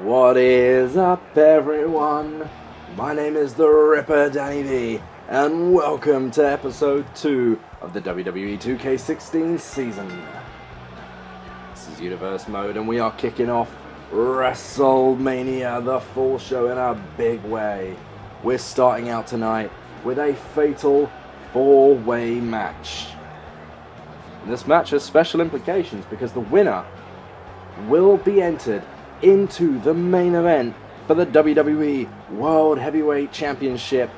What is up, everyone? My name is the Ripper Danny V, and welcome to episode 2 of the WWE 2K16 season. This is Universe Mode, and we are kicking off Wrestlemania, the full show, in a big way. We're starting out tonight with a fatal 4-way match. And this match has special implications because the winner will be entered into the main event for the WWE World Heavyweight Championship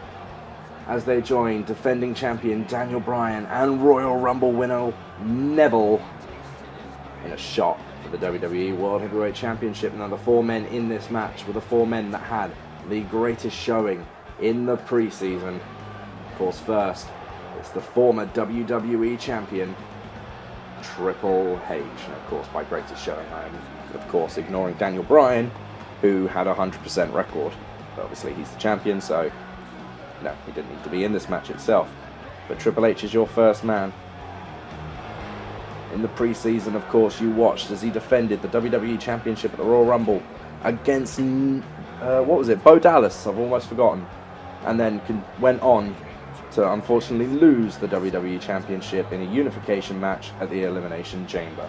as they join defending champion Daniel Bryan and Royal Rumble winner Neville in a shot for the WWE World Heavyweight Championship. Now, the four men in this match were the four men that had the greatest showing in the preseason. Of course, first, it's the former WWE Champion Triple H, and of course, by greatest showing, I'm of course ignoring Daniel Bryan, who had a 100% record. But obviously, he's the champion, so no, he didn't need to be in this match itself. But Triple H is your first man. In the preseason, of course, you watched as he defended the WWE Championship at the Royal Rumble against Bo Dallas. I've almost forgotten, and then went on to unfortunately lose the WWE Championship in a unification match at the Elimination Chamber.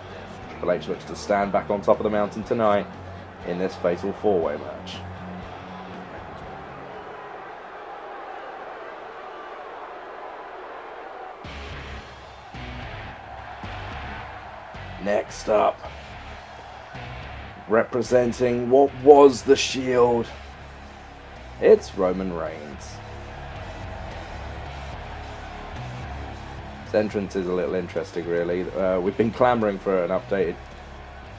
Triple H looks to stand back on top of the mountain tonight in this fatal 4-way match. Next up, representing what was the Shield, it's Roman Reigns. Entrance is a little interesting, really. We've been clamoring for an updated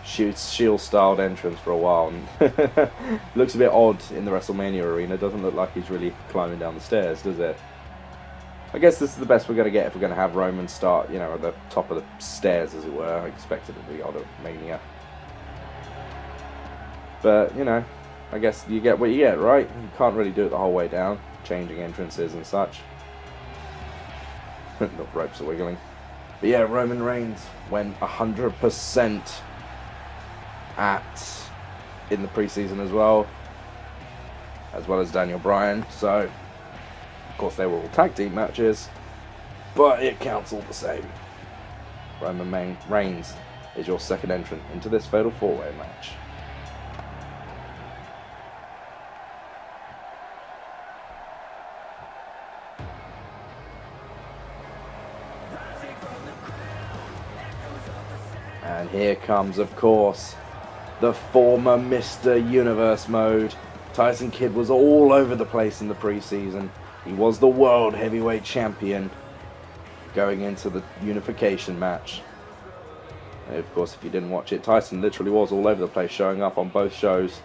Shield-styled entrance for a while, and looks a bit odd in the Wrestlemania arena. Doesn't look like he's really climbing down the stairs, does it? I guess this is the best we're going to get if we're going to have Roman start, at the top of the stairs, as it were. I expected it to be odd at Mania. But, I guess you get what you get, right? You can't really do it the whole way down, changing entrances and such. The ropes are wiggling. But yeah, Roman Reigns went 100% in the preseason as well as Daniel Bryan. So, of course, they were all tag team matches, but it counts all the same. Roman Reigns is your second entrant into this fatal 4-way match. And here comes, of course, the former Mr. Universe Mode. Tyson Kidd was all over the place in the preseason. He was the World Heavyweight Champion going into the unification match. And of course, if you didn't watch it, Tyson literally was all over the place, showing up on both shows.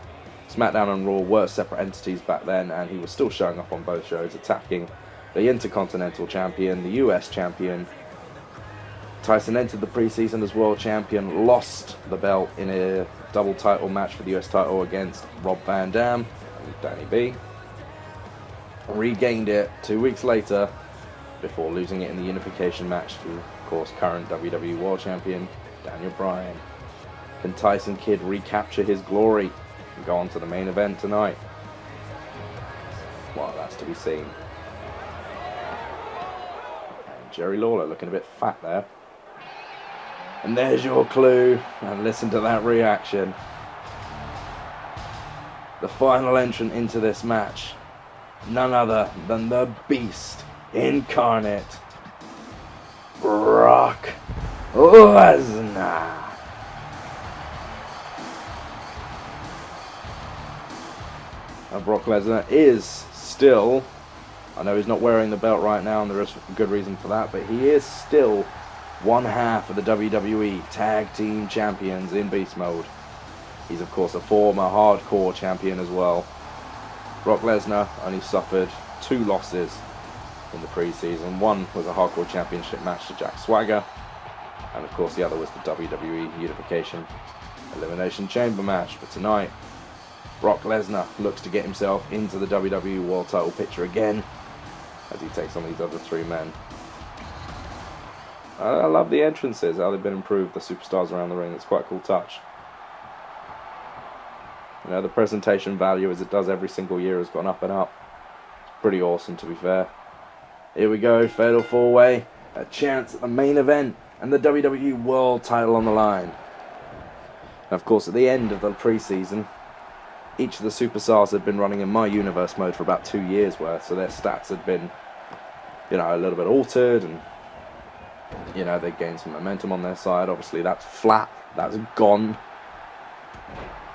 SmackDown and Raw were separate entities back then, and he was still showing up on both shows, attacking the Intercontinental Champion, the US Champion. Tyson entered the preseason as world champion, lost the belt in a double title match for the US title against Rob Van Dam and Danny B. Regained it 2 weeks later before losing it in the unification match to, of course, current WWE World Champion Daniel Bryan. Can Tyson Kidd recapture his glory and go on to the main event tonight? Well, that's to be seen. And Jerry Lawler looking a bit fat there. And there's your clue, and listen to that reaction. The final entrant into this match, none other than the Beast incarnate, Brock Lesnar. Now, Brock Lesnar is still, I know he's not wearing the belt right now, and there is a good reason for that, but he is still one half of the WWE Tag Team Champions in Beast Mode. He's of course a former hardcore champion as well. Brock Lesnar only suffered 2 losses in the preseason. One was a hardcore championship match to Jack Swagger, and of course the other was the WWE Unification Elimination Chamber match. But tonight, Brock Lesnar looks to get himself into the WWE World Title picture again as he takes on these other 3 men. I love the entrances, how they've been improved, the superstars around the ring. It's quite a cool touch. You know, the presentation value, as it does every single year, has gone up and up. It's pretty awesome, to be fair. Here we go, Fatal 4-Way, a chance at the main event, and the WWE World title on the line. And of course, at the end of the pre-season, each of the superstars had been running in My Universe mode for about 2 years worth, so their stats had been, you know, a little bit altered, and, you know, they gained some momentum on their side. Obviously, that's flat, that's gone.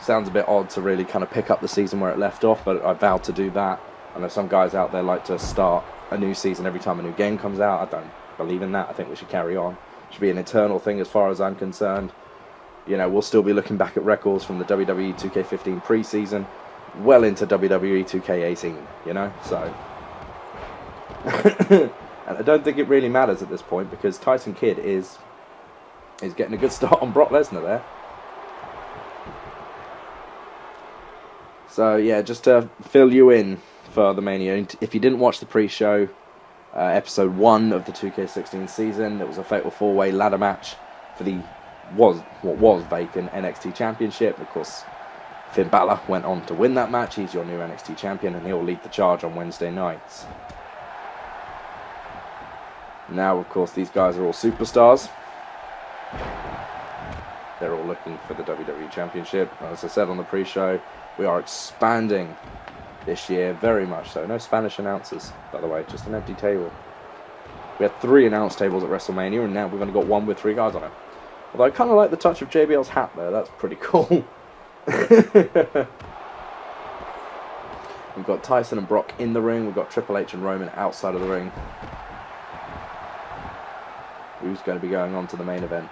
Sounds a bit odd to really kind of pick up the season where it left off, but I vowed to do that. I know some guys out there like to start a new season every time a new game comes out. I don't believe in that. I think we should carry on. It should be an eternal thing as far as I'm concerned. You know, we'll still be looking back at records from the WWE 2K15 pre-season well into WWE 2K18, you know, so. And I don't think it really matters at this point, because Tyson Kidd is getting a good start on Brock Lesnar there. So yeah, just to fill you in for the Mania, if you didn't watch the pre-show, episode 1 of the 2K16 season, it was a Fatal 4-Way ladder match for the what was vacant NXT Championship. Of course, Finn Balor went on to win that match. He's your new NXT Champion, and he'll lead the charge on Wednesday nights. Now, of course, these guys are all superstars. They're all looking for the WWE Championship. As I said on the pre-show, we are expanding this year, very much so. No Spanish announcers, by the way, just an empty table. We had 3 announce tables at WrestleMania, and now we've only got 1 with 3 guys on it. Although I kind of like the touch of JBL's hat there, that's pretty cool. We've got Tyson and Brock in the ring, we've got Triple H and Roman outside of the ring. Who's going to be going on to the main event?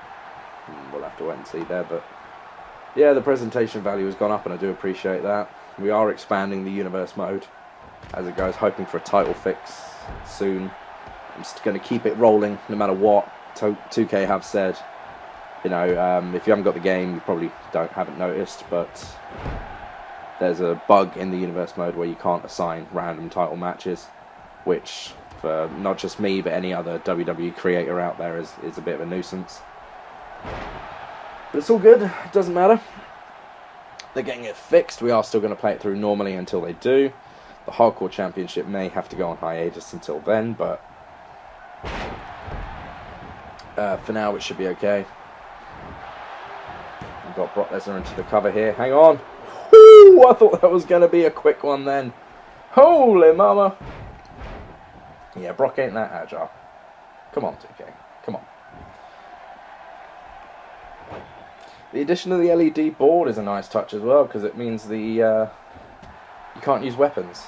We'll have to wait and see there, but yeah, the presentation value has gone up, and I do appreciate that. We are expanding the universe mode as it goes, hoping for a title fix soon. I'm just going to keep it rolling no matter what. 2K have said, you know, if you haven't got the game, you probably haven't noticed, but there's a bug in the universe mode where you can't assign random title matches, which for not just me but any other WWE creator out there is a bit of a nuisance. But it's all good, it doesn't matter. They're getting it fixed. We are still going to play it through normally until they do. The Hardcore Championship may have to go on hiatus until then, but for now it should be okay. We've got Brock Lesnar into the cover here. Hang on. Ooh, I thought that was going to be a quick one then. Holy mama. Yeah, Brock ain't that agile. Come on, 2K. Come on. The addition of the LED board is a nice touch as well, because it means you can't use weapons.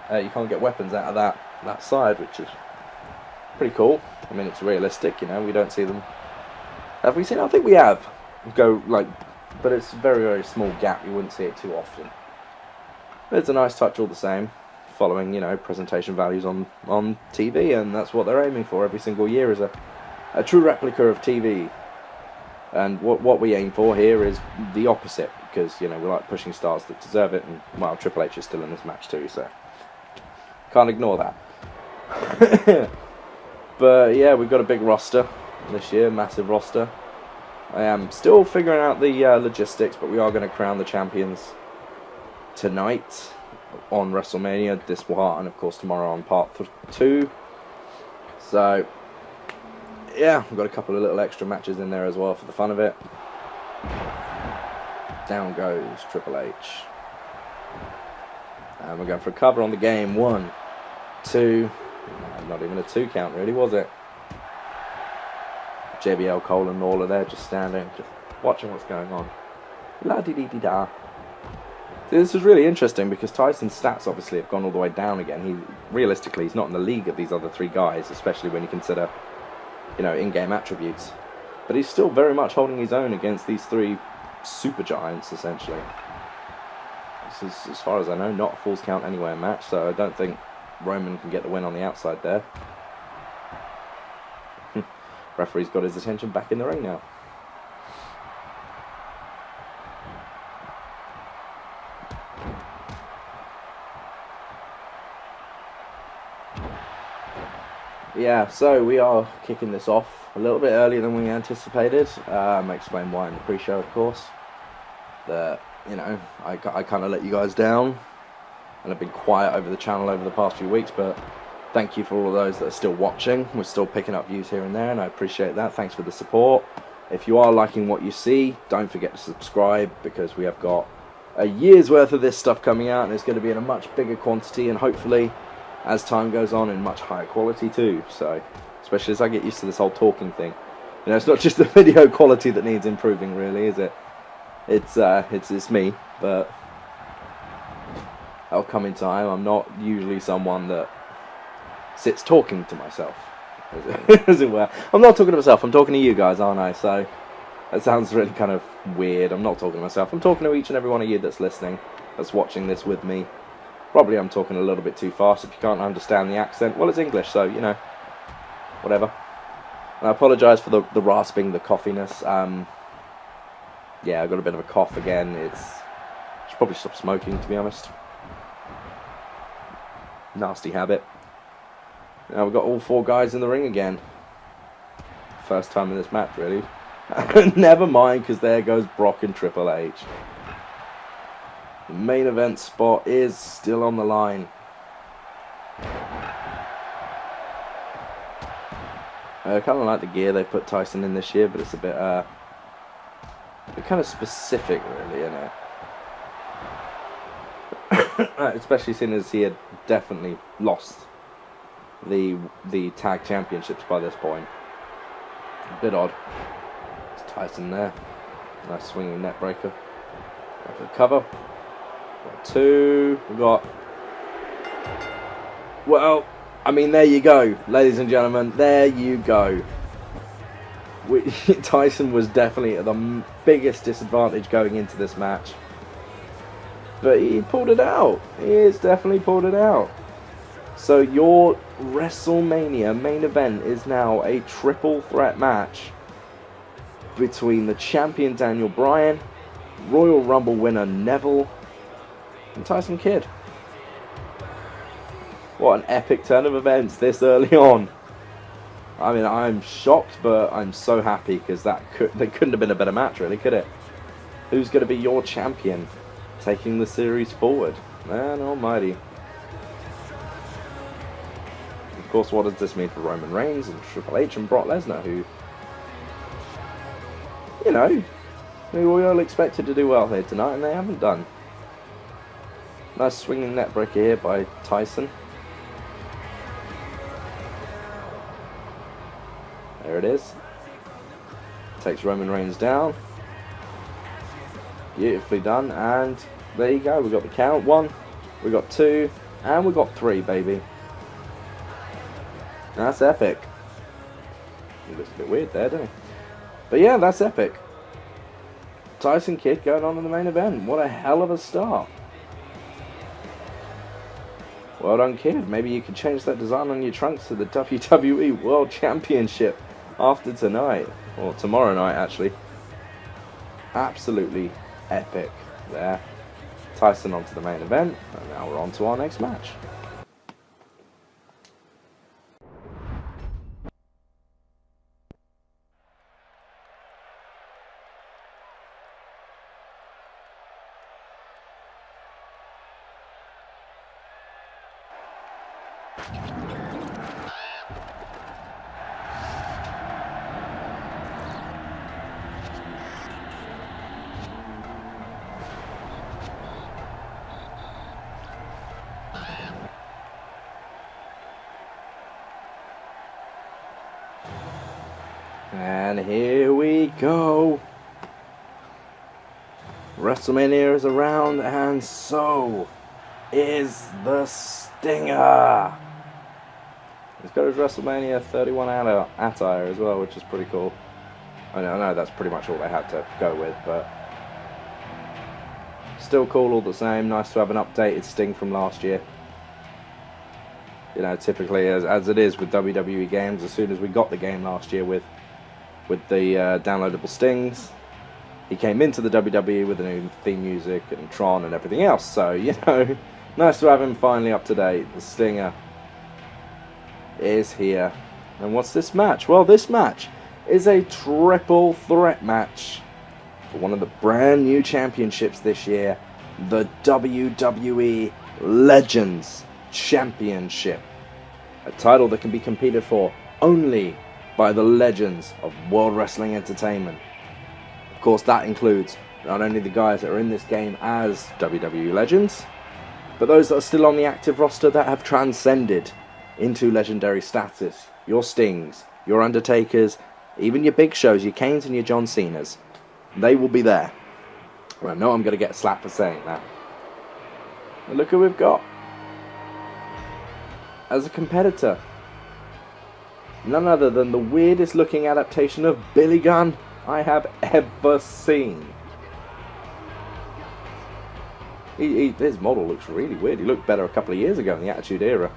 You can't get weapons out of that side, which is pretty cool. I mean, it's realistic, you know, we don't see them. Have we seen? I think we have. Go, like, but it's a very, very small gap. You wouldn't see it too often. But it's a nice touch all the same, following, you know, presentation values on TV, and that's what they're aiming for every single year, is a true replica of TV. And what we aim for here is the opposite, because, you know, we like pushing stars that deserve it, and, well, Triple H is still in this match too, so can't ignore that. But yeah, we've got a big roster this year, massive roster. I am still figuring out the logistics, but we are going to crown the champions tonight on WrestleMania, this part, and of course tomorrow on part 2. So yeah, we've got a couple of little extra matches in there as well for the fun of it. Down goes Triple H. And we're going for a cover on the game. 1, 2. Not even a 2 count really, was it? JBL, Cole and Lawler there just standing, just watching what's going on. La-dee-dee-dee-da. See, this is really interesting because Tyson's stats obviously have gone all the way down again. Realistically, he's not in the league of these other 3 guys, especially when you consider, you know, in-game attributes. But he's still very much holding his own against these 3 super giants, essentially. This is, as far as I know, not a Falls Count Anywhere match, so I don't think Roman can get the win on the outside there. Referee's got his attention back in the ring now. Yeah, so we are kicking this off a little bit earlier than we anticipated. I explained why in the pre-show, of course. The you know, I kind of let you guys down, and I've been quiet over the channel over the past few weeks, but thank you for all of those that are still watching. We're still picking up views here and there, and I appreciate that. Thanks for the support. If you are liking what you see, don't forget to subscribe, because we have got a year's worth of this stuff coming out, and it's going to be in a much bigger quantity, and hopefully, as time goes on, in much higher quality too. So, especially as I get used to this whole talking thing. You know, it's not just the video quality that needs improving, really, is it? It's me, but that'll come in time. I'm not usually someone that sits talking to myself, as it were. I'm not talking to myself, I'm talking to you guys, aren't I? So, that sounds really kind of weird. I'm not talking to myself, I'm talking to each and every one of you that's listening, that's watching this with me. Probably I'm talking a little bit too fast. If you can't understand the accent, well, it's English, so, you know, whatever. And I apologise for the rasping, the coughiness. Yeah, I've got a bit of a cough again. I should probably stop smoking, to be honest. Nasty habit. Now we've got all 4 guys in the ring again. First time in this match, really. Never mind, because there goes Brock and Triple H. The main event spot is still on the line. I kind of like the gear they put Tyson in this year, but it's a bit kind of specific, really, isn't it? Especially seeing as he had definitely lost the tag championships by this point. A bit odd. It's Tyson there. Nice swinging net breaker. Go for the cover. Got 2. We got. Well, I mean, there you go, ladies and gentlemen. There you go. Tyson was definitely at the biggest disadvantage going into this match, but he pulled it out. He has definitely pulled it out. So your WrestleMania main event is now a triple threat match between the champion Daniel Bryan, Royal Rumble winner Neville, and Tyson Kidd. What an epic turn of events this early on. I mean, I'm shocked, but I'm so happy, because there couldn't have been a better match, really, could it? Who's going to be your champion, taking the series forward? Man almighty. Of course, what does this mean for Roman Reigns and Triple H and Brock Lesnar, who, you know, who we all expected to do well here tonight, and they haven't done. Nice swinging net breaker here by Tyson. There it is. Takes Roman Reigns down. Beautifully done. And there you go. We got the count. 1, we got 2, and we got 3, baby. That's epic. He looks a bit weird there, doesn't he? But yeah, that's epic. Tyson Kidd going on in the main event. What a hell of a start. Well done, Kidd. Maybe you could change that design on your trunks to the WWE World Championship after tonight, or tomorrow night, actually. Absolutely epic there. Tyson onto the main event, and now we're on to our next match. And here we go. WrestleMania is around, and so is the Stinger. He's got his WrestleMania 31 attire as well, which is pretty cool. I know that's pretty much all they had to go with, but still cool all the same. Nice to have an updated Sting from last year. You know, typically, as it is with WWE games, as soon as we got the game last year with the downloadable Stings, he came into the WWE with the new theme music and Tron and everything else. So, you know, nice to have him finally up to date. The Stinger is here. And what's this match? Well, this match is a triple threat match for one of the brand new championships this year, the WWE Legends Championship. A title that can be competed for only by the legends of World Wrestling Entertainment. Of course, that includes not only the guys that are in this game as WWE Legends, but those that are still on the active roster that have transcended into legendary status. Your Stings, your Undertakers, even your Big Shows, your Kanes and your John Cenas. They will be there. Well, I know I'm going to get slapped for saying that. But look who we've got as a competitor. None other than the weirdest looking adaptation of Billy Gunn I have ever seen. His model looks really weird. He looked better a couple of years ago in the Attitude Era.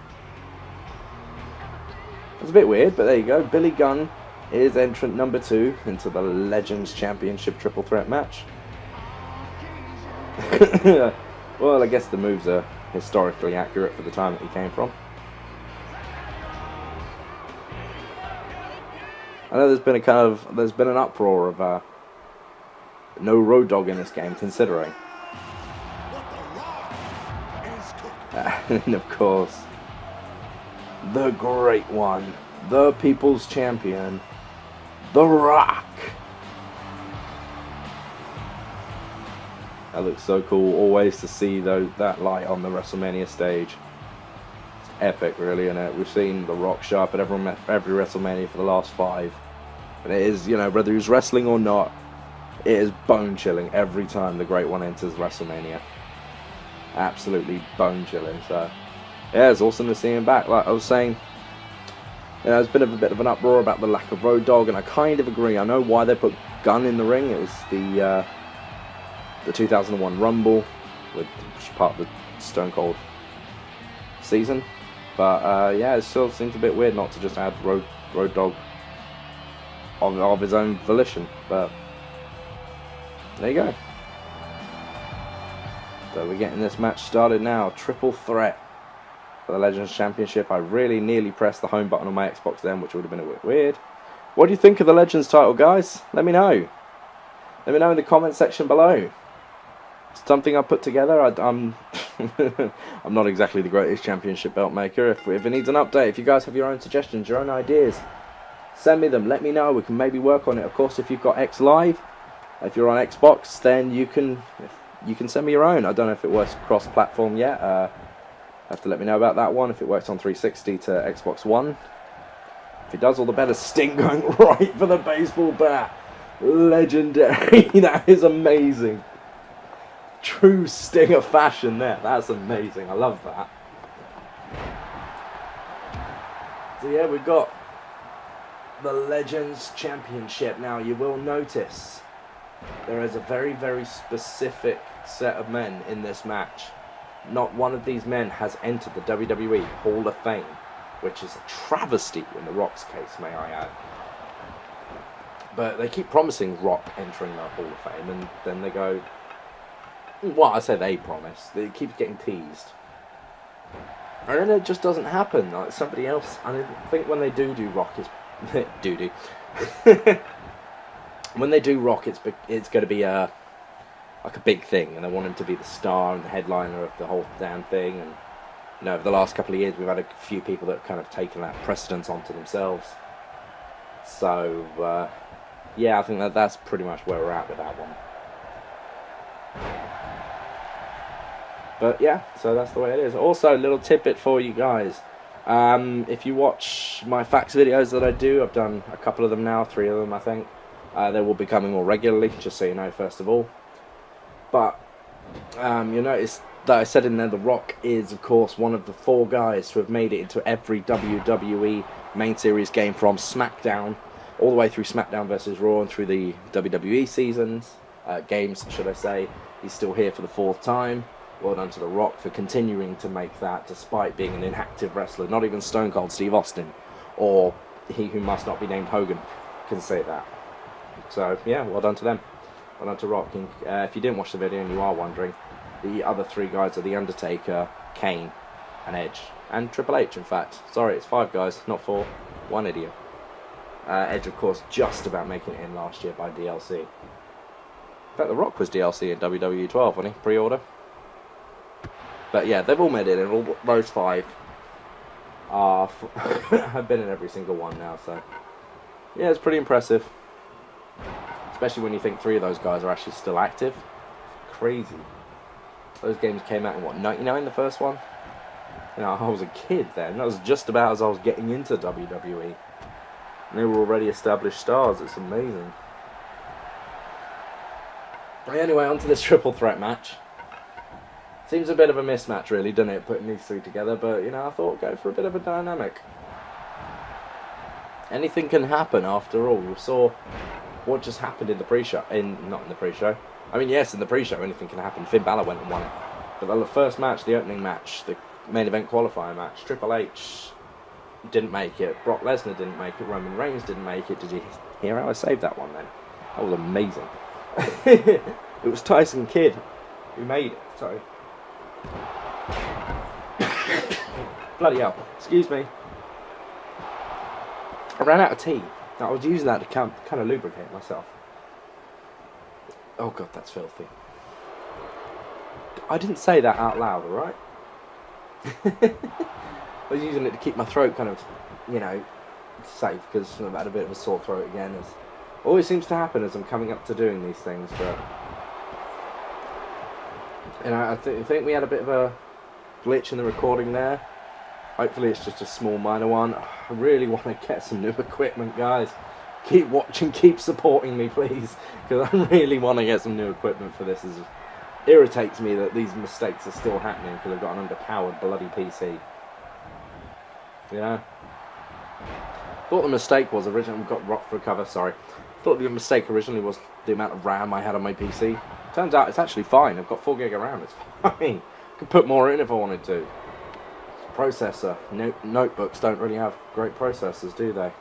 It's a bit weird, but there you go. Billy Gunn is entrant number 2 into the Legends Championship Triple Threat match. Well, I guess the moves are historically accurate for the time that he came from. I know there's been an uproar of no Road Dogg in this game, considering. And of course, the great one, the People's Champion, The Rock. That looks so cool. Always to see that light on the WrestleMania stage. It's epic, really, isn't it? We've seen The Rock show up at every WrestleMania for the last 5. And it is, whether he's wrestling or not, it is bone-chilling every time the Great One enters WrestleMania. Absolutely bone-chilling. So, yeah, it's awesome to see him back. Like I was saying, there's been a bit of an uproar about the lack of Road Dogg, and I kind of agree. I know why they put Gunn in the ring. It was the 2001 Rumble, which was part of the Stone Cold season. But yeah, it still seems a bit weird not to just add Road Dogg of his own volition. But there you go. So we're getting this match started now. Triple threat for the Legends Championship. I really nearly pressed the home button on my Xbox then, which would have been a bit weird. What do you think of the Legends title, guys? Let me know. Let me know in the comment section below. It's something I put together. I'm I'm not exactly the greatest championship belt maker. If it needs an update, if you guys have your own suggestions, your own ideas, send me them. Let me know. We can maybe work on it. Of course, if you've got X Live, if you're on Xbox, then you can send me your own. I don't know if it works cross-platform yet. Have to let me know about that one. If it works on 360 to Xbox One. If it does, all the better. Sting going right for the baseball bat. Legendary. That is amazing. True Stinger fashion there. That's amazing. I love that. So yeah, we've got the Legends Championship. Now you will notice there is a very, very specific set of men in this match. Not one of these men has entered the WWE Hall of Fame, which is a travesty in The Rock's case, may I add. But they keep promising Rock entering the Hall of Fame, and then they go, well, I say they promise. They keep getting teased. And then it just doesn't happen. Like somebody else, I think when they do Rock, it's doo-doo. When they do Rock, it's going to be like a big thing, and they want him to be the star and the headliner of the whole damn thing. And over the last couple of years, we've had a few people that have kind of taken that precedence onto themselves. So yeah, I think that's pretty much where we're at with that one. But yeah, so that's the way it is. Also, a little tidbit for you guys. If you watch my facts videos that I do, I've done a couple of them now, 3 of them I think. They will be coming more regularly, just so you know first of all. But you'll notice that I said in there The Rock is, of course, one of the 4 guys to have made it into every WWE main series game from SmackDown, all the way through SmackDown vs. Raw and through the WWE seasons, games, should I say. He's still here for the 4th time. Well done to The Rock for continuing to make that despite being an inactive wrestler. Not even Stone Cold Steve Austin or he who must not be named Hogan can say that. So yeah, well done to them. Well done to Rock. And, if you didn't watch the video and you are wondering, the other 3 guys are The Undertaker, Kane and Edge. And Triple H, in fact. Sorry, it's 5 guys, not 4. One idiot. Edge, of course, just about making it in last year by DLC. fact, The Rock was DLC in WWE 12, wasn't he? Pre-order. But yeah, they've all made it in. All those 5 are have been in every single one now. So yeah, it's pretty impressive. Especially when you think 3 of those guys are actually still active. Crazy. Those games came out in what, 99, the first one? You know, I was a kid then. That was just about as I was getting into WWE. And they were already established stars. It's amazing. Anyway, on to this triple threat match. Seems a bit of a mismatch, really, doesn't it, putting these 3 together? But, you know, I thought go for a bit of a dynamic. Anything can happen, after all. We saw what just happened in the pre-show. Not in the pre-show. I mean, yes, in the pre-show, anything can happen. Finn Balor went and won it. But the first match, the opening match, the main event qualifier match, Triple H didn't make it. Brock Lesnar didn't make it. Roman Reigns didn't make it. Did you hear how I saved that one then? That was amazing. It was Tyson Kidd who made it. Sorry. Bloody hell. Excuse me. I ran out of tea. I was using that to kind of lubricate myself. Oh god, that's filthy. I didn't say that out loud, alright? I was using it to keep my throat kind of, you know, safe, because I've had a bit of a sore throat again. It always seems to happen as I'm coming up to doing these things, but... You know, I think we had a bit of a glitch in the recording there. Hopefully it's just a small minor one. I really want to get some new equipment, guys. Keep watching, keep supporting me, please, because I really want to get some new equipment for this. It irritates me that these mistakes are still happening because I've got an underpowered bloody PC. Yeah. Thought the mistake was originally, got rocked for a cover, sorry. Thought the mistake originally was the amount of RAM I had on my PC. Turns out it's actually fine. I've got 4 gig of RAM, it's fine. I could put more in if I wanted to. Processor. Notebooks don't really have great processors, do they?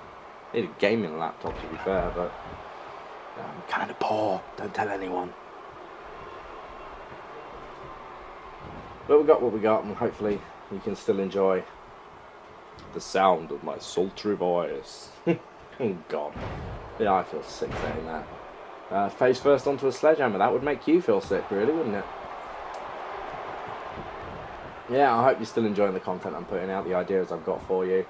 Need a gaming laptop, to be fair, but I'm kind of poor. Don't tell anyone. But we got what we got, and hopefully you can still enjoy the sound of my sultry voice. Oh god. Yeah, I feel sick saying that. Face first onto a sledgehammer. That would make you feel sick, really, wouldn't it? Yeah, I hope you're still enjoying the content I'm putting out, the ideas I've got for you.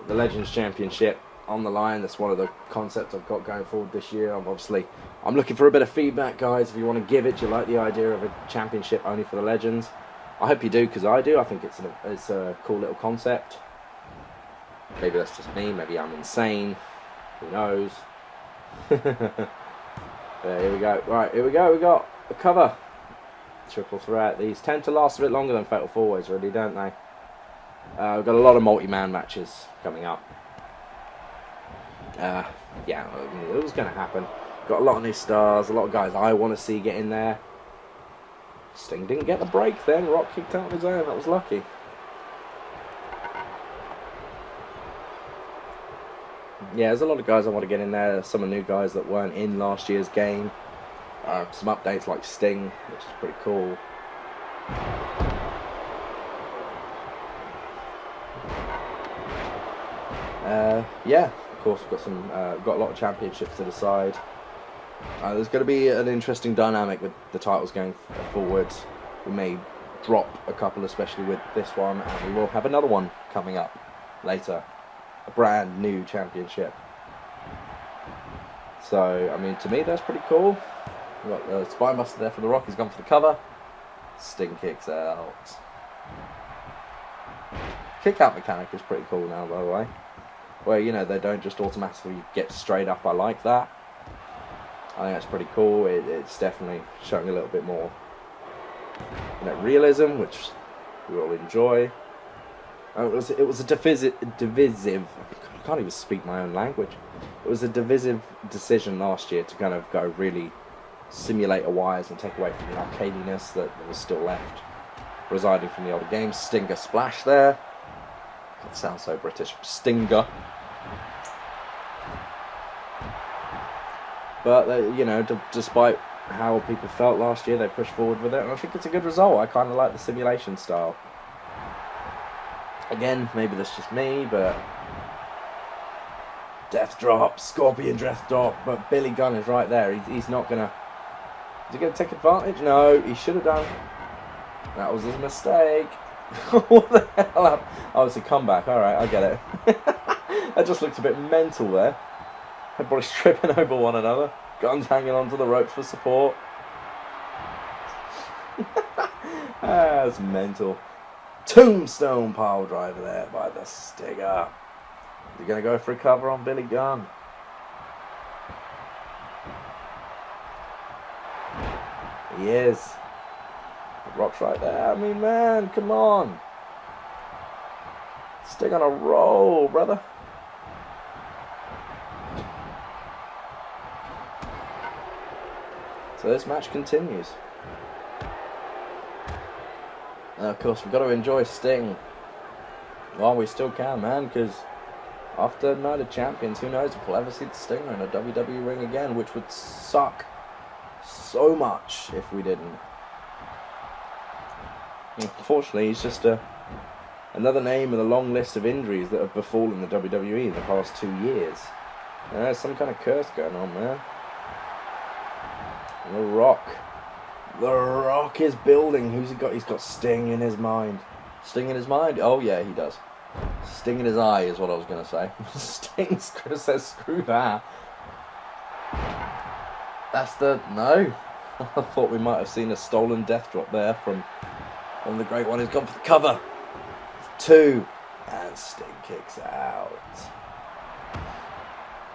The Legends Championship on the line, that's one of the concepts I've got going forward this year. I'm looking for a bit of feedback, guys. If you want to give it, do you like the idea of a championship only for the Legends? I hope you do, because I do. I think it's a cool little concept. Maybe that's just me, maybe I'm insane. Who knows? Here we go. Right, here we go. We got a cover. Triple threat. These tend to last a bit longer than Fatal 4-Ways, really, don't they? We've got a lot of multi-man matches coming up. Yeah, it was going to happen. Got a lot of new stars, a lot of guys I want to see get in there. Sting didn't get the break then. Rock kicked out of his own. That was lucky. Yeah, there's a lot of guys I want to get in there. There's some of the new guys that weren't in last year's game. Some updates like Sting, which is pretty cool. Yeah, of course we've got a lot of championships to decide. There's going to be an interesting dynamic with the titles going forward. We may drop a couple, especially with this one, and we will have another one coming up later. A brand new championship. So, I mean, to me that's pretty cool. We've got the Spinebuster there for The Rock. He's gone for the cover. Sting kicks out. Kick out mechanic is pretty cool now, by the way. Where, you know, they don't just automatically get straight up. I like that. I think that's pretty cool. It's definitely showing a little bit more, you know, realism, which we all enjoy. It was a divisive. I can't even speak my own language. It was a divisive decision last year to kind of go really simulator wise and take away from the arcadiness that was still left residing from the older games. Stinger splash there. That sounds so British. Stinger. But you know, despite how people felt last year, they pushed forward with it, and I think it's a good result. I kind of like the simulation style. Again, maybe that's just me, but Death Drop, Scorpion Death Drop, but Billy Gunn is right there. He's not gonna Is he going to take advantage? No, he should have done. That was his mistake. What the hell? Oh, it's a comeback. Alright, I get it. That just looked a bit mental there. Everybody's tripping over one another. Guns hanging onto the ropes for support. That's mental. Tombstone pile driver there by the Stinger. Is he going to go for a cover on Billy Gunn? He is. Rock's right there. I mean, man, come on. Sting on a roll, brother. So this match continues. Now, of course, we've got to enjoy Sting while we still can, man, because after Night of Champions, who knows if we'll ever see the Stinger in a WWE ring again, which would suck so much if we didn't. Unfortunately, he's just another name in a long list of injuries that have befallen the WWE in the past 2 years. There's some kind of curse going on there. The Rock. The Rock is building. Who's he got? He's got Sting in his mind. Sting in his mind? Oh yeah, he does. Sting in his eye is what I was going to say. Sting says screw that. That's the... No. I thought we might have seen a stolen death drop there from the Great One. He's gone for the cover. 2. And Sting kicks out.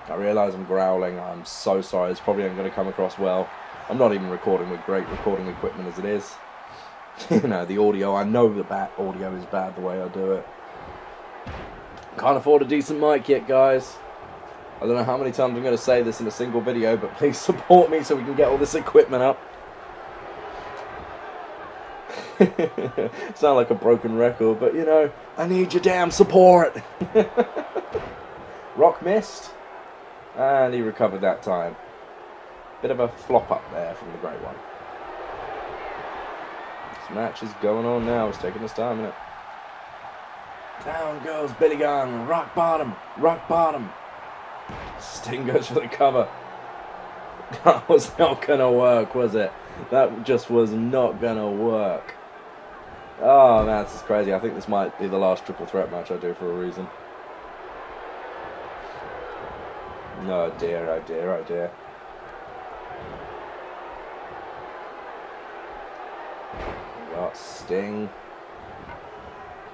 I realise I'm growling. I'm so sorry. It's probably not going to come across well. I'm not even recording with great recording equipment as it is. You know, the audio. I know the audio is bad the way I do it. Can't afford a decent mic yet, guys. I don't know how many times I'm going to say this in a single video, but please support me so we can get all this equipment up. Sound like a broken record, but you know, I need your damn support. Rock missed, and he recovered that time. Bit of a flop up there from the Great One. This match is going on now. It's taking its time, isn't it? Down goes Billy Gunn. Rock bottom. Rock bottom. Sting goes for the cover. That was not going to work, was it? That just was not going to work. Oh, man, this is crazy. I think this might be the last triple threat match I do for a reason. No, oh dear, oh dear, oh dear. We got Sting.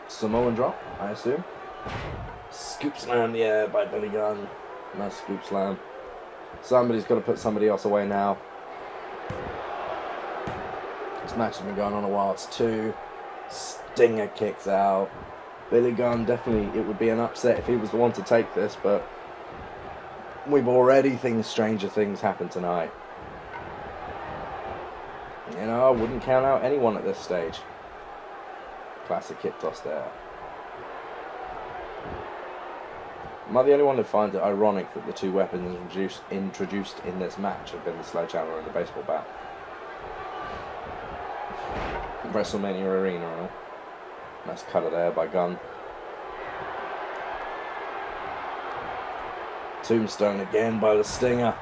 Samoan drop, I assume. Scoop slam, yeah, by Billy Gunn. Nice scoop slam. Somebody's got to put somebody else away now. This match has been going on a while. It's 2. Stinger kicks out. Billy Gunn, definitely, it would be an upset if he was the one to take this, but we've already seen stranger things happen tonight. You know, I wouldn't count out anyone at this stage. Classic kick toss there. Am I the only one who finds it ironic that the 2 weapons introduced in this match have been the sledgehammer and the baseball bat? Wrestlemania Arena, right? Nice cutter there by Gunn. Tombstone again by the Stinger.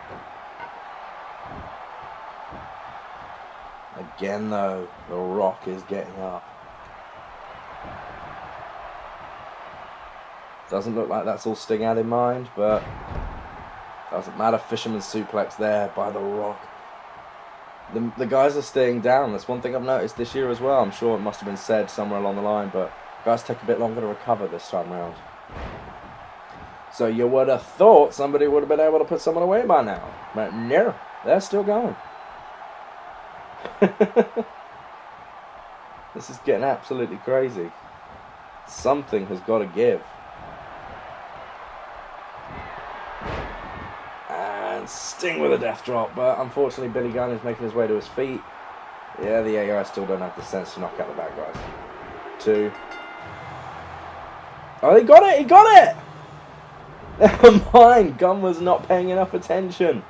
Again though, the Rock is getting up. Doesn't look like that's all Sting had in mind, but doesn't matter. Fisherman suplex there by the Rock. The guys are staying down. That's one thing I've noticed this year as well. I'm sure it must have been said somewhere along the line, but guys take a bit longer to recover this time round. So you would have thought somebody would have been able to put someone away by now. But no, they're still going. This is getting absolutely crazy. Something has got to give. Sting with a death drop, but unfortunately Billy Gunn is making his way to his feet. Yeah, the AI still don't have the sense to knock out the bad guys. 2. Oh, he got it! He got it! Never mind, Gunn was not paying enough attention.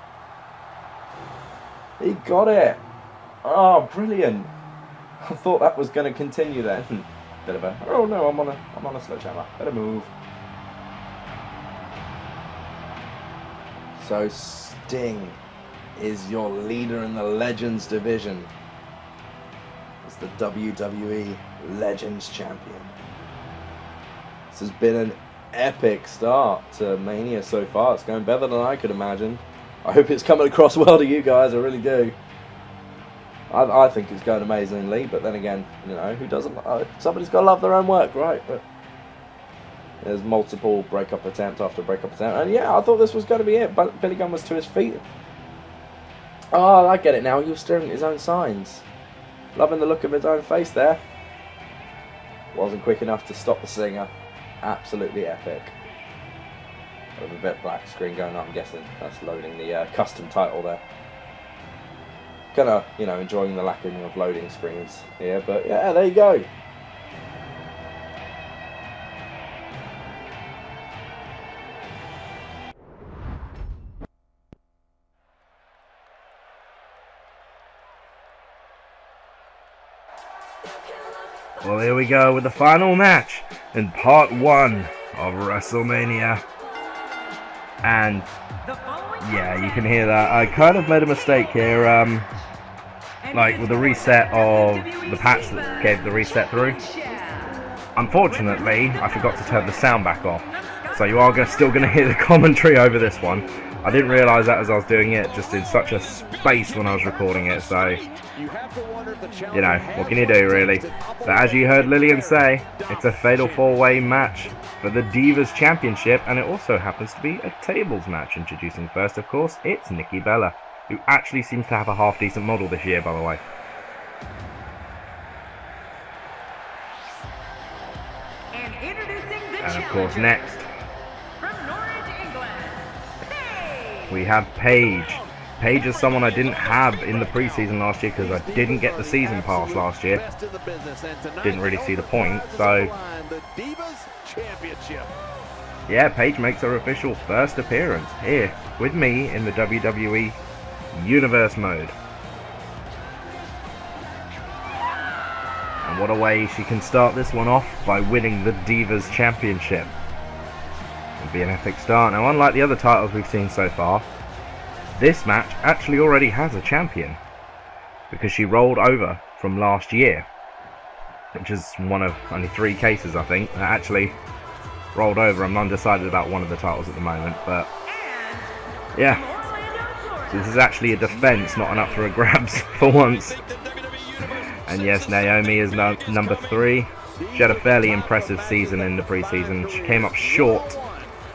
He got it. Oh, brilliant. I thought that was going to continue then. Bit of a, oh no, I'm on a sledgehammer. Better move. So Sting is your leader in the Legends division as the WWE Legends Champion. This has been an epic start to Mania so far. It's going better than I could imagine. I hope it's coming across well to you guys, I really do. I think it's going amazingly, but then again, you know, who doesn't? Somebody's got to love their own work, right? But there's multiple breakup attempt after breakup attempt, and yeah, I thought this was going to be it, but Billy Gunn was to his feet. Oh, I get it now, he was staring at his own signs. Loving the look of his own face there. Wasn't quick enough to stop the singer. Absolutely epic. With a bit of black screen going on, I'm guessing that's loading the custom title there. Kind of, you know, enjoying the lacking of loading screens here, but yeah, there you go. Well, here we go with the final match in part 1 of WrestleMania. And yeah, you can hear that. I kind of made a mistake here, like with the reset of the patch that gave the reset through. Unfortunately, I forgot to turn the sound back off. So you are still going to hear the commentary over this one. I didn't realise that as I was doing it, just in such a space when I was recording it, so, you know, what can you do really? But as you heard Lillian say, it's a fatal 4-way match for the Divas Championship, and it also happens to be a tables match. Introducing first, of course, it's Nikki Bella, who actually seems to have a half-decent model this year, by the way. And of course, next, we have Paige. Paige is someone I didn't have in the preseason last year because I didn't get the season pass last year. Didn't really see the point, so yeah, Paige makes her official first appearance here with me in the WWE Universe mode. And what a way she can start this one off by winning the Divas Championship. It'll be an epic start. Now, unlike the other titles we've seen so far, this match actually already has a champion, because she rolled over from last year, which is one of only 3 cases, I think, that actually rolled over. I'm undecided about one of the titles at the moment, but yeah, so this is actually a defense, not an up for a grabs for once. And yes, Naomi is number 3. She had a fairly impressive season in the preseason. She came up short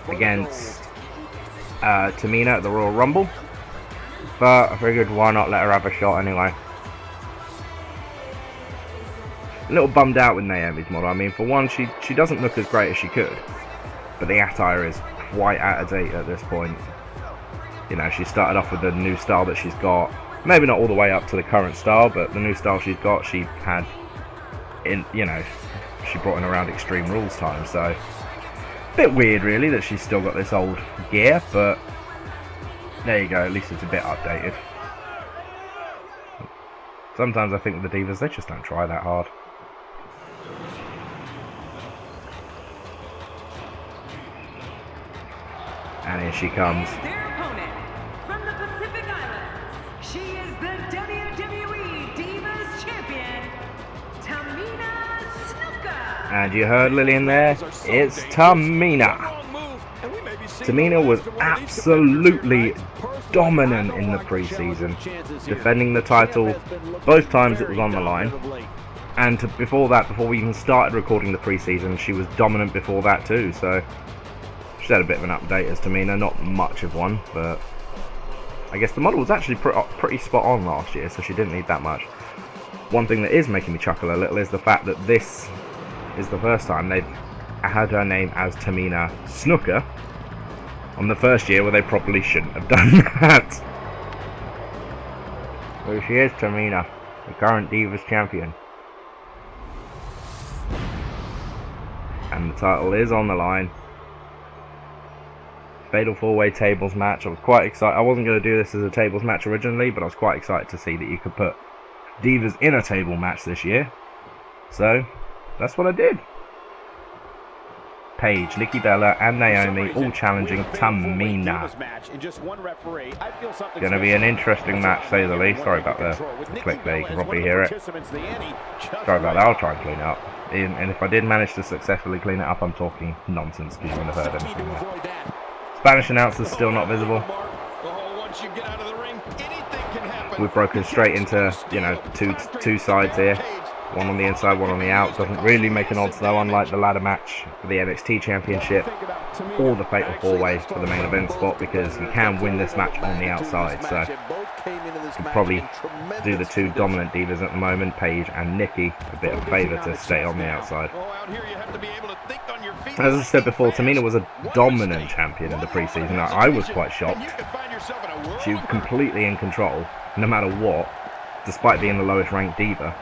against Tamina at the Royal Rumble, but I figured why not let her have a shot anyway. A little bummed out with Naomi's model. I mean, for one, she doesn't look as great as she could, but the attire is quite out of date at this point. You know, she started off with the new style that she's got. Maybe not all the way up to the current style, but the new style she's got, she had in, you know, she brought in around Extreme Rules time, so a bit weird really that she's still got this old gear, but there you go, at least it's a bit updated. Sometimes I think with the Divas, they just don't try that hard. And here she comes. Their opponent from the Pacific Islands, she is the WWE Divas Champion, Tamina Snuka. And you heard Lillian there, it's Tamina. Tamina was absolutely dominant in the preseason, defending the title both times it was on the line. And before that, before we even started recording the preseason, she was dominant before that too, so she's had a bit of an update as Tamina, not much of one, but I guess the model was actually pretty spot on last year, so she didn't need that much. One thing that is making me chuckle a little is the fact that this is the first time they've had her name as Tamina Snuka on the first year where they probably shouldn't have done that. So she is Tamina, the current Divas Champion. And the title is on the line. Fatal 4-way tables match. I was quite excited. I wasn't going to do this as a tables match originally, but I was quite excited to see that you could put Divas in a table match this year. So, that's what I did. Paige, Nikki Bella, and Naomi all challenging Tamina. Going to be an interesting match, to say the least. Sorry about the click there, you can probably hear it. Sorry about that, I'll try and clean it up. And if I did manage to successfully clean it up, I'm talking nonsense because you wouldn't have heard anything there. Spanish announcers still not visible. We've broken straight into, you know, two sides here. One on the inside, one on the out. Doesn't really make an odds though, unlike the ladder match for the NXT Championship or the Fatal 4-Way for the main event spot, because you can win this match on the outside. So you can probably do the two dominant divas at the moment, Paige and Nikki, a bit of a favour to stay on the outside. As I said before, Tamina was a dominant champion in the preseason. I was quite shocked. She was completely in control, no matter what, despite being the lowest ranked diva.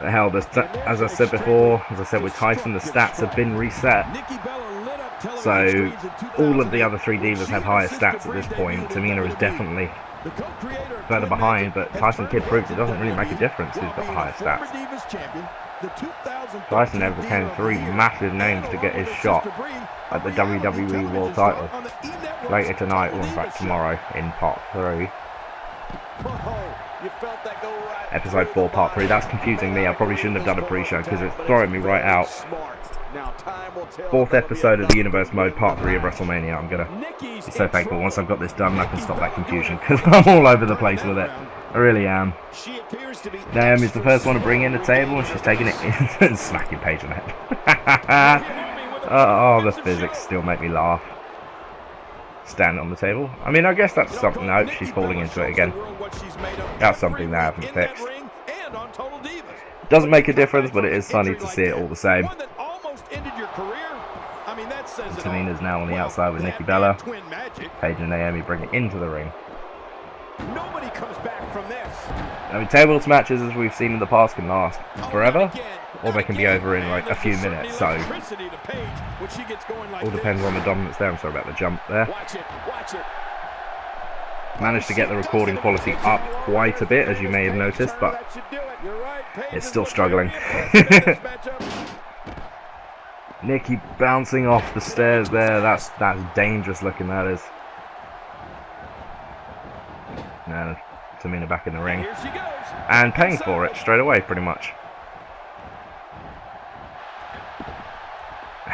The hell, as I said before, as I said with Tyson, the stats have been reset. So all of the other three divas have higher stats at this point. Tamina is definitely further behind, but Tyson Kidd proved it doesn't really make a difference who's got the higher stats. Tyson overcame three massive names to get his shot at the WWE World title. Later tonight, or in fact tomorrow, in part 3. Episode 4, part 3. That's confusing me. I probably shouldn't have done a pre-show because it's throwing me right out. 4th episode of the Universe Mode, part 3 of Wrestlemania. I'm gonna be so thankful once I've got this done and I can stop that confusion, because I'm all over the place with it. I really am. Naomi's the first one to bring in the table, and she's taking it in and smacking Paige in the head. Oh, the physics still make me laugh. Stand on the table. I mean, I guess that's something. No, she's falling into it again. That's something they haven't fixed. Doesn't make a difference, but it is funny to see it all the same. And Tamina's now on the outside with Nikki Bella. Paige and Naomi bring it into the ring. Nobody comes back from this. I mean, tables matches, as we've seen in the past, can last forever, or they can be over in like a few minutes. So all depends on the dominance there. I'm sorry about the jump there. Managed to get the recording quality up quite a bit, as you may have noticed, but it's still struggling. Nikki bouncing off the stairs there. That's dangerous looking, that is. And Tamina back in the ring and paying for it straight away, pretty much.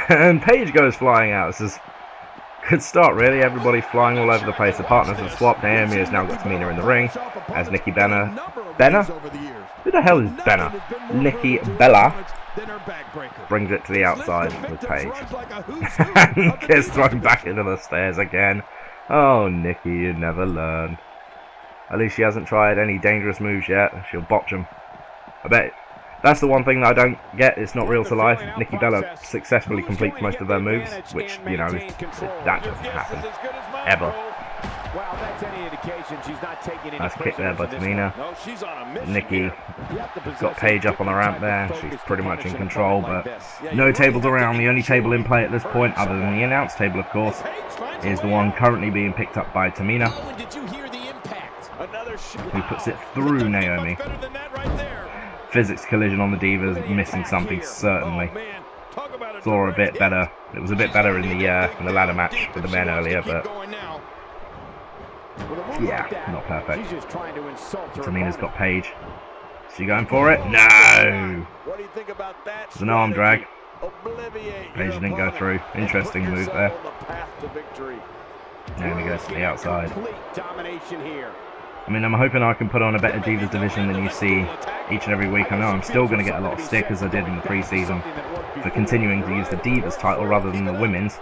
And Paige goes flying out. This is a good start, really. Everybody flying all over the place. The partners have swapped. Naomi has now got Tamina in the ring as Nikki Bella. Who the hell is Bella? Nikki Bella brings it to the outside with Paige. And gets thrown back into the stairs again. Oh, Nikki, you never learn. At least she hasn't tried any dangerous moves yet. She'll botch them. I bet that's the one thing that I don't get. It's not real to life. Nikki Bella successfully completes most of her moves, which, you know, that doesn't happen. Ever. Nice kick there by Tamina. Nikki got Paige up on the ramp there. She's pretty much in control, but no tables around. The only table in play at this point, other than the announce table, of course, is the one currently being picked up by Tamina, who puts it through Naomi. Physics collision on the Divas, missing something certainly. Saw a bit better. It was a bit better in the ladder match with the men earlier, but yeah, not perfect. Tamina's got Paige. Is she going for it? No! It's an arm drag. Paige didn't go through. Interesting move there. Naomi goes to the outside. I mean, I'm hoping I can put on a better Divas division than you see each and every week. I know I'm still going to get a lot of stick, as I did in the pre-season, for continuing to use the Divas title rather than the women's.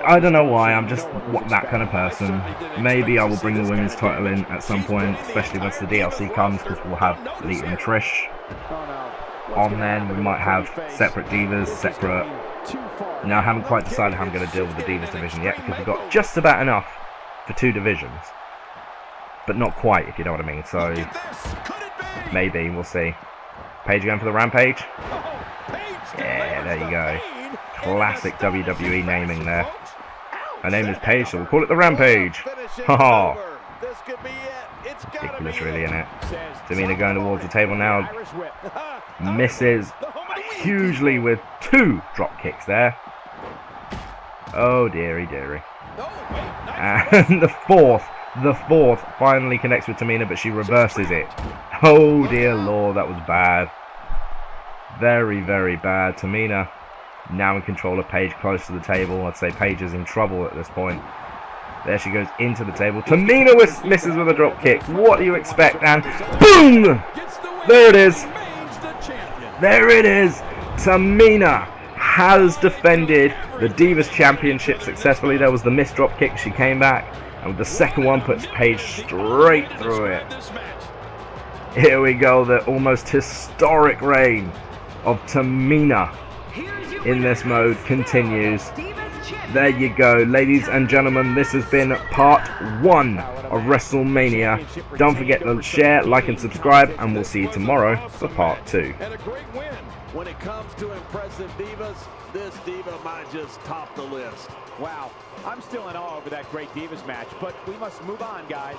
I don't know why, I'm just that kind of person. Maybe I will bring the women's title in at some point, especially once the DLC comes, because we'll have Lita and Trish on then. We might have separate Divas, separate... Now, I haven't quite decided how I'm going to deal with the Divas division yet, because we've got just about enough for 2 divisions. But not quite, if you know what I mean, so maybe, we'll see. Paige going for the Rampage? Yeah, there you go. Classic WWE naming there. Her name is Paige, so we'll call it the Rampage. Haha. Ridiculous, really, isn't it? Tamina going towards the table now. Misses. hugely with 2 drop kicks there. Oh dearie dearie. And the fourth finally connects with Tamina, but she reverses it. Oh dear lord, that was bad. Very, very bad. Tamina now in control of Paige close to the table. I'd say Paige is in trouble at this point. There she goes into the table. Tamina misses with a drop kick. What do you expect? And boom! There it is. There it is. Tamina has defended the Divas Championship successfully. There was the missed drop kick. She came back. And with the second one, puts Paige straight through it. Here we go. The almost historic reign of Tamina in this mode continues. There you go, ladies and gentlemen. This has been part 1 of WrestleMania. Don't forget to share, like, and subscribe, and we'll see you tomorrow for part 2. And a great win. When it comes to impressive divas, this diva might just top the list. Wow, I'm still in awe over that great Divas match, but we must move on, guys.